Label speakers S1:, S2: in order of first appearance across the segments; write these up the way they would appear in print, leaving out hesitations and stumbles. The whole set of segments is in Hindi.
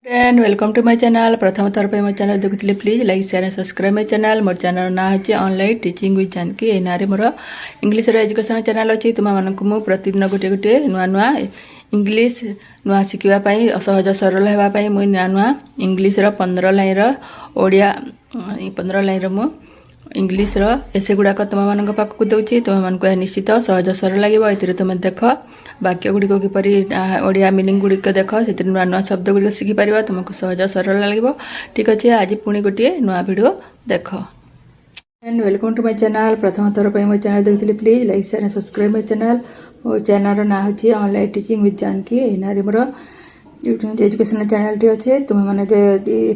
S1: Friend welcome to my channel. प्रथम थर पे मो चैनल देखुଥିଲେ please like share and subscribe my channel. मोर चैनल ना है ऑनलाइन टीचिंग विथ जानकी। ए नारे मोर इंग्लिश रो एजुकेशन चैनल अछि। तुम मानक मु प्रतिदिन गोटे गोटे नुआ नुआ इंग्लिश नुआ शिखिबा पई सहज सरल हेबा पई मु नुआ नुआ इंग्लिश रो 15 लाइन रो ओडिया 15 लाइन रो मु इंग्लिश रो एसे गुडाक तुम मानक पाखकु दउछि। तुम मानक निश्चित सहज सरल लागिबो। एतिरे तुम देख वाक्य गुड़िक किपरि ओडिया मीनिंग गुड़िक देख से नुआ नुआ शब्द गुड़िक शिखि पार तुमको सहज सरल लगे। ठीक अच्छे आज पुणी गोटे नुआ वीडियो देख। And welcome to my channel. प्रथम थर पे मो चैनल देखुଥିଲେ please like share and subscribe my channel. मो चैनल ना होची ऑनलाइन टीचिंग विथ जानकी। ए नारे मोर यूट्यूब एजुकेशन चैनल टी अच्छे। तुम मैंने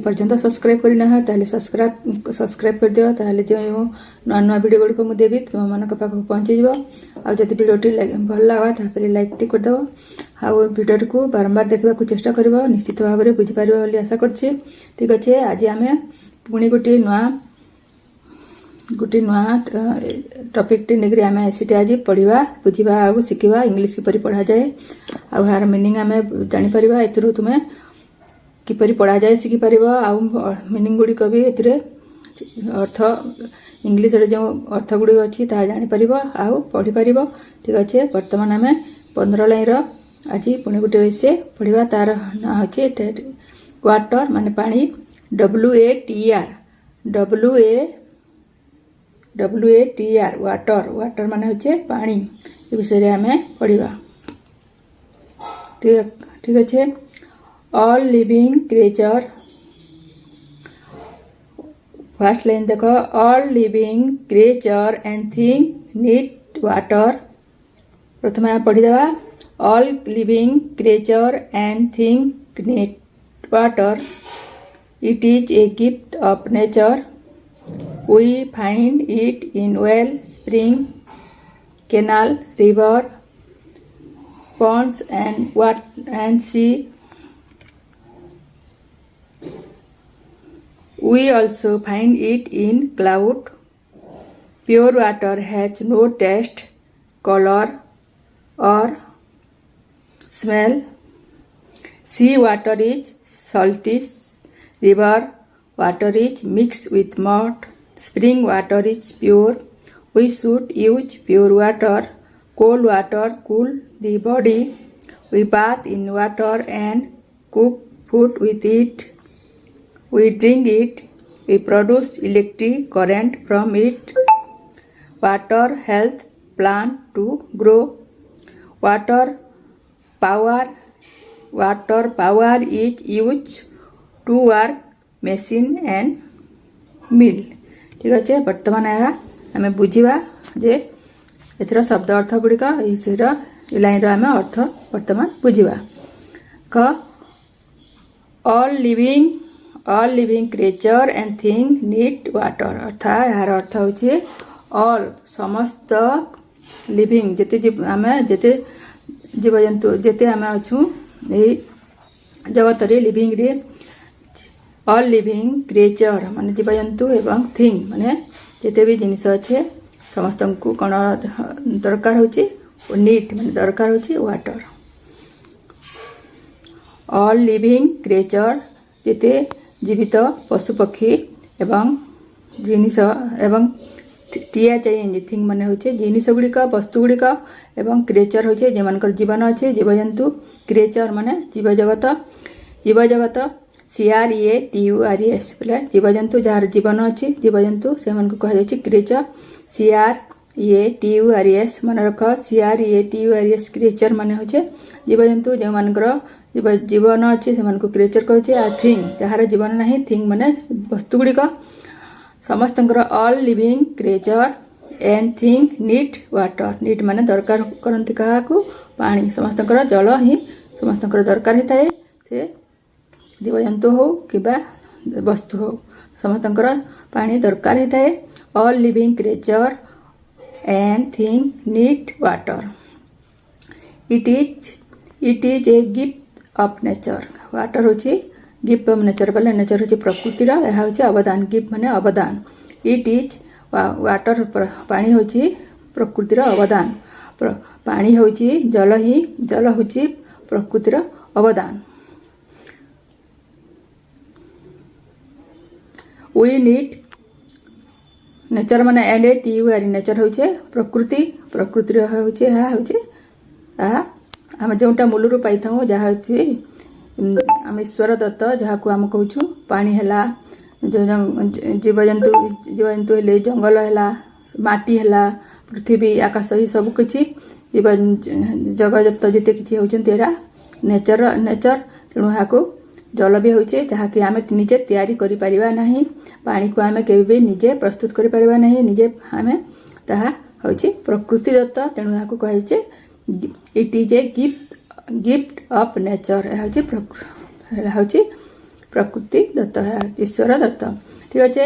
S1: पर्यंत सब्सक्राइब करना है ताले सब्सक्राइब कर दियो ताले जो नुआ नुआ वीडियो गुड़िक मुझे देवी तुम मान पाख पहुँची जाव। आदि भिडियोटी भल लगा तापर लाइक टी करदेव। आउ भिडियो को बारंबार देखा चेष्टा कर निश्चित भाव में बुझीपार बोली आशा करछि। ठीक अच्छे आज आम पुणी गोटे नुआ टॉपिक टी निकरी आम एसीटी आज पढ़ा बुझा आगे शिखा इंग्लिश किपरि पढ़ा जाए आर मीनिंग आम जापर। एथुरु तुम्हें किपरि पढ़ा जाए शिखिपार आउ मीनिंग गुड़िक भी ए अर्थ इंग्लिश रे जो अर्थ गुड़ी अच्छी ता जापर आउ पढ़ी पार। ठीक अच्छे बर्तमान आम 15 लाइन आज पुणी गोटे विषय पढ़ा तार ना होचे वाटर माने पानी WATR वाटर वाटर माने होचे पानी ए विषय आम पढ़ा। ठीक अच्छे all living creature first line देख all living creature and thing need water. प्रथम आम पढ़ीदेवा all living creature and thing need water. It is a gift of nature we find it in well spring canal river ponds and sea. We also find it in cloud. Pure water has no taste, color or smell. Sea water is salty. River water is mixed with mud. Spring water is pure. We should use pure water. Cold water cool the body. We bath in water and cook food with it. We drink it. We produce electric current from it. Water helps plant to grow. Water power is used to work machine and mill. ठीक अच्छे बर्तमान आम बुझा जे एथर शब्द अर्थ गुड़िक लाइन आम अर्थ बर्तमान बुझा। क all living creature and thing need water अर्थात यार अर्थ होची ऑल समस्त लिविंग जेते आम जेते जीव जंतु जेते आम अच्छू यही जगत रे लिविंग रे ऑल लिविंग क्रिएचर माने जीव जंतु एवं थिंग माने जेते भी जिनिस अच्छे समस्त को कौन दरकार होची नीट माने दरकार होची वाटर। ऑल लिविंग क्रिएचर जेते जीवित पशु पक्षी एवं जिनिस एवं THING थिंग माने होचे जिनिस गुड़िक वस्तु गुड़िक एवं क्रिएचर होचे जेमानकर जीवन अच्छे जीव जंतु। क्रिएचर माने जीव जगत CREATURES बोले जीव जंतु जार जीवन अच्छी जीव जंतु से कहुच्छे क्रिएचर। CREATURES मन रख CREATURES क्रिएचर माने होचे जीव जंतु जो मानकर जीवन अच्छे से क्रिएचर कहे। आ थिंग जार जीवन ना थिंग माने वस्तु गुड़िक समस्त all living creature and thing need water. Need माने दरकार करती क्या पानी समस्त जल ही समस्त दरकार होता है। से जीव जंतु हो कि वस्तु हो समस्त पानी दरकार होता है। All living creature and thing need water. It is a gift of nature. Water होची गिफ्ट ऑफ नेचर बोले नेचर होची प्रकृतिर यह होची अवदान। गिफ्ट माने अवदान। इट इज वाटर पानी होची प्रकृतिर अवदान। पानी होची जल होची प्रकृतिर अवदान। वी नीड नेचर माने NATUR नेचर होचे प्रकृति प्रकृति होचे आम जोटा मूलरू पाई था जहाँ आम ईश्वर दत्त जहाँ को आम कहूँ पानी है जीवजंतु जीवजंतु हेले जंगल है माटी है पृथ्वी आकाश ही सब किसी जीव जगत जिते किसी होती नेचर नेचर तेणु यहाँ जल भी होचे जहाँकि आम निजे तैयारी करि परिबा नहीं पानी को आम के निजे प्रस्तुत करि परिबा नहीं निजे आम ताहा होची प्रकृति दत्त तेणु यहाँ कहे it is a gift of nature हूँ प्रकृति दत्त ईश्वर दत्त ठीक अच्छे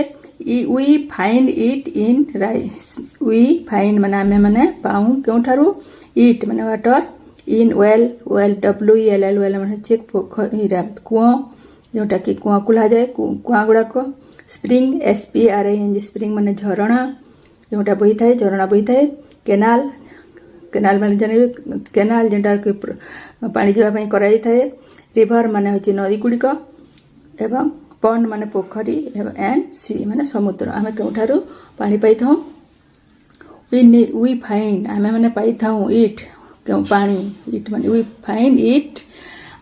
S1: we find it in rice we find माने आम मैंने पाऊँ क्यों इट माने water in well well WELL well माने पोखरी कुआ जोटा कि कुआ कुला जाए कुआ गुड़ाक स्प्रिंग SPRING स्प्रिंग माने झरणा जोटा बही थाए झरणा बही थाए केनाल केनाल माने जाने केनाल जोटा कि पानी जावाई कराई थाए रिवर माने होची नदी गुड़िक एवं पॉन्ड माने पोखरी एंड सी माने समुद्र आम क्यों पानी पाई था वी फाइंड आम मैंने पाई था इट क्यों पानी इट माने वी फाइंड इट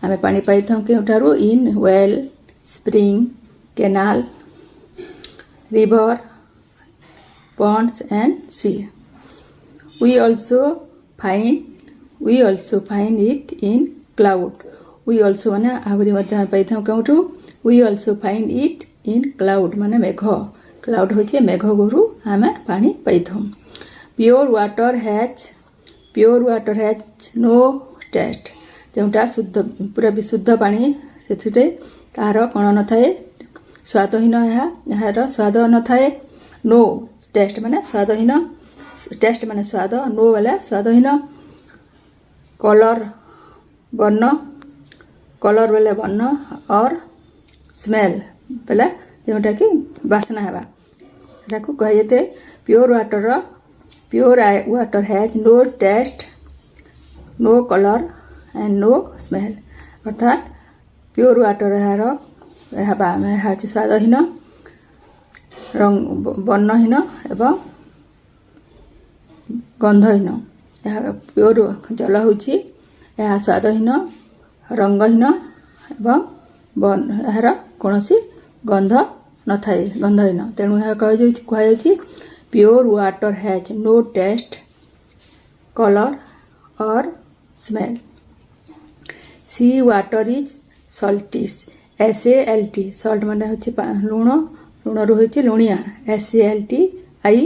S1: आम पानी पाई था क्यों in well spring canal river ponds and sea we also find it in cloud we also माने आहरी मध्य पाई था क्यों we also find it in cloud माने मेघ क्लाउड होचे मेघ गुरु आम पानी पाई था pure water has no taste जोटा शुद्ध पूरा विशुद्ध पानी से तार कण न थाए स्वादहीन यार स्वाद न थाए नो टेस्ट माने स्वादहीन टेस्ट माने स्वाद नो वाला स्वादहीन कलर वर्ण कलर वाले वर्ण और स्मेल बोला जोटा कि बासना हेबा कहे pure water has no taste no colour and no smell अर्थात प्योर वाटर यार स्वादहीन रंग वर्णहीन एवं गंधहीन प्योर जल होची स्वादहीन रंगहीन एवं यार कौन गंध न थाए गंधहीन तेणु यह कहुच्छी pure water has no taste colour और smell sea water is salt is SALT salt माने होची लुण लुण रु होची लुणिया SALTISH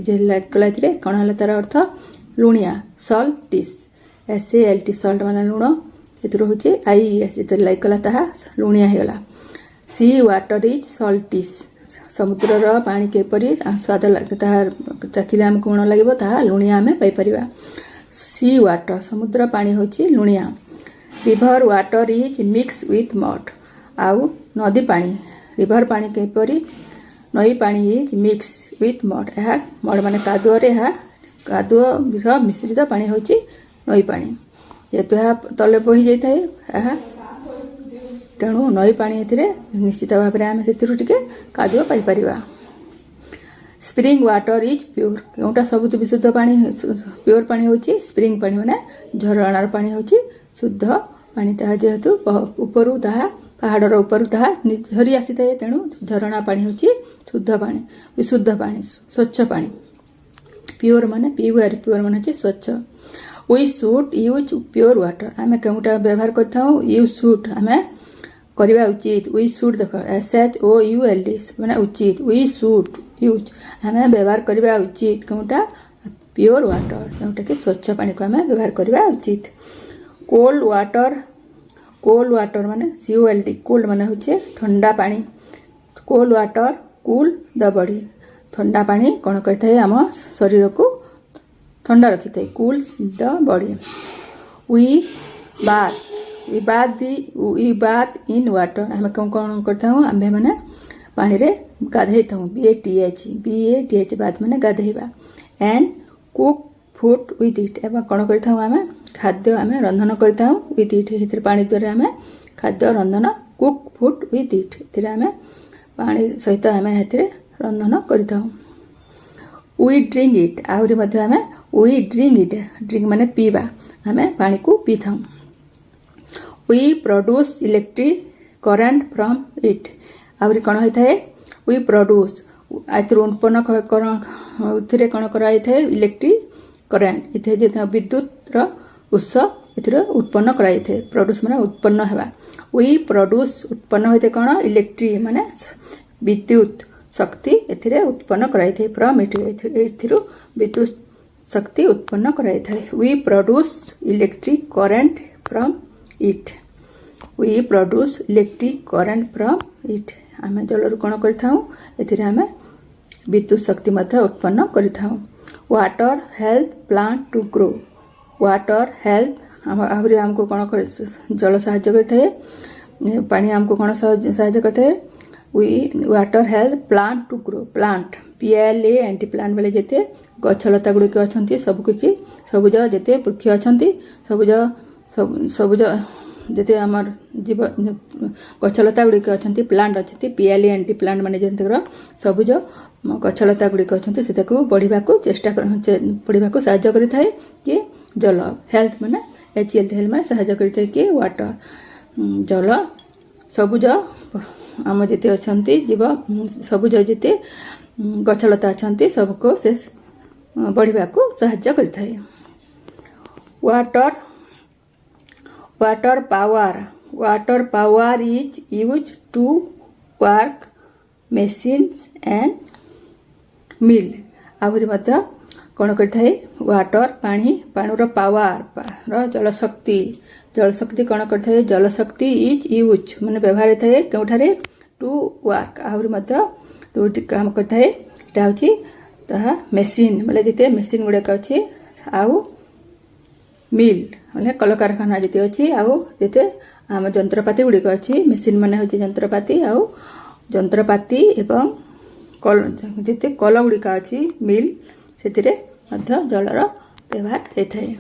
S1: जे लागलातिरे कण हला तार अर्थ लुणिया सल्टिस SALT सल्ट माने लुण एतरो होची IES जे लाइक कला ताहा लुणिया हेगला सी वाटर इज सल्टिस समुद्र पानी केपरी स्वाद लगे चाखिले आम कौन लगे ताहा लुणिया आम पाइपर सी वाटर समुद्र पानी होची लुणिया river water is mix with mud आउ नदी पानी रिवर पानी केपरी नई पानी is mix with mud mud माने कादुआ मिश्रित पानी होची नई पानी जेहेतु तले बही जाए तेणु नई पानी निश्चित भाव में आम से कादुआ पाइपर स्प्रिंग वाटर इज प्योर क्योंटा सबुठ विशुद्ध पानी प्योर पानी होची स्प्रिंग पानी माने झरणार पानी होची शुद्ध पानी ताहा जेहेतु उपरू ताहा पहाड़र उपरू ताहा झरी आसी थाए तेणु झरणा पानी होची शुद्ध पानी विशुद्ध पानी स्वच्छ पानी प्योर माने प्योर माने होची स्वच्छ we should use pure water आम केउटा व्यवहार करता यूज शुड आम करवा उचित वी शुड देख SHOULD माने उचित वी शुड यूज आम व्यवहार करवा उचित केउटा प्योर वाटर जोटा कि स्वच्छ पानी को आम व्यवहार करवा उचित कोल्ड वाटर माने COLD कोल्ड माने होचे ठंडा पानी cold water cool the body ठंडा पानी कौन करता आम शरीर को ठंडा रखी थाए cool the body we bath in water आम कौन करता आम्भे मैंने पानी रे गाधे था BATH बाथ मैंने गाधेबा and cook food with it एवं कौन करता आम खाद्य आम रंधन करता विथ इट पानी द्वारा आम खाद्य रंधन कुक फूड विथ इट आम पानी सहित आम रंधन कर वी ड्रिंक इट आहरी आम वी ड्रिंक इट ड्रिंक माने पीवा आम पानी को पी था we produce electric current from it आहरी कौन होता है वी प्रोड्यूस उत्पन्न कौन कराई इलेक्ट्रिक करेन्ट इथे विद्युत उत्स उत्पन्न कराई प्रोड्यूस माने उत्पन्न हेबा वी प्रोड्यूस उत्पन्न होते कौन इलेक्ट्रिक माने विद्युत शक्ति एथिरे उत्पन्न कराई फ्रॉम इट विद्युत शक्ति उत्पन्न कराई we produce electric current from it we produce electric current from it आम जलरू कौन कर विद्युत शक्ति उत्पन्न कर water help plant to grow water help आहरी आमको कौन कर जल साहाय्य करते पानी आमको कौन साहाय्य करते we water help plant to grow plant PLA anti plant बेले जिते गछलता गुड़िक अच्छा सबकि सबुज जिते वृक्ष अच्छा सबुज सबुज जिते आमर जीव गछलता गुड़िक अच्छा प्लांट अच्छे PLA एंटी प्लांट माने जिते सबुज गछलता गुड़िक अच्छा से बढ़ा चेष्टा बढ़ा साहाय्य करें कि जल हेल्थ माने HL हेल्थ माने साहाय्य करें कि वाटर जल सबुज आम जिते अच्छा जीव सबुज जिते गछलता अच्छा सबको से बढ़ा साहाय्य करें water water power is use to work machines and mill आहरी कौन करता वाटर पानी पाणीर पावर जलशक्ति कौन करता है जलशक्ति इज यूज माने व्यवहार थाए केउठारे टू वर्क आहरी काम करता है यहाँ हूँ मेसीन बोले जिते मेसीन गुड़ाक अच्छी आउ मिल माने कलकारखाना जिते अच्छी आउ जिते आम जंत्रपाति गुड़िक अच्छी मेसीन माने हूँ जंत्रपाति आउ जंत्रपाति एवं जिते कल गुड़िक अच्छी मिल से जलर व्यवहार होता है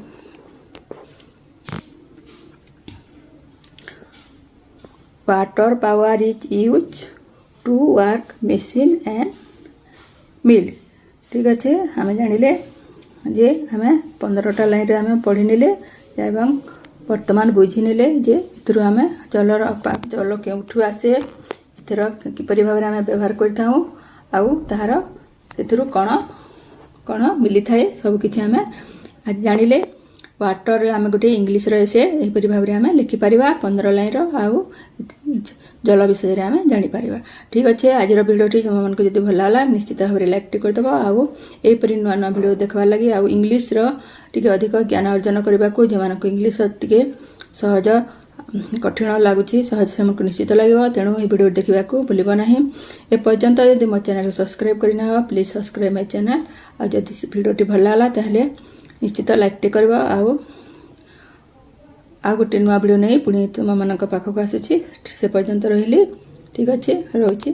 S1: water power is use to work machine and mill ठीक अच्छे आम जानिले जे आम 15टा लाइन आम पढ़ी निले एवं वर्तमान बुझी निले जे इथुरु आम जलर जल केउठु आसे इथर किपरि भाबरे आम व्यवहार करता हूँ आउ ताहार इथुरु कौन कौन मिली थाए सब किछि आम आज जानिले वाटर आम गोटे इंग्लीश एसे यहीपरि भाव में आम लिखिपर 15 लाइन आउ जल विषय में आम जापर ठीक अच्छे आज भिडियोटी तुमको जब भल लगा निश्चित भाव में लाइक करदेव आउ यहीपरि नुआ नुआ भिडियो देखा लगी आउ इंग्लीश टी अधिक ज्ञान अर्जन करने को जो इंग्लीश टी सहज कठिन लगुच सहज से निश्चित लगे तेणु ये भिडियो देखा भूल ना एपर्यंत यदि मो चैनल को सब्सक्राइब करना प्लीज सब्सक्राइब माय चैनल आ जदि भिडियोटी भल लगा ताहले निश्चित लाइक टे करवा आ गोटे नुआ भिडियो नहीं पुणी तुम मान पाखक आसूसी से पर्यंत रही ठीक अच्छे रोचे।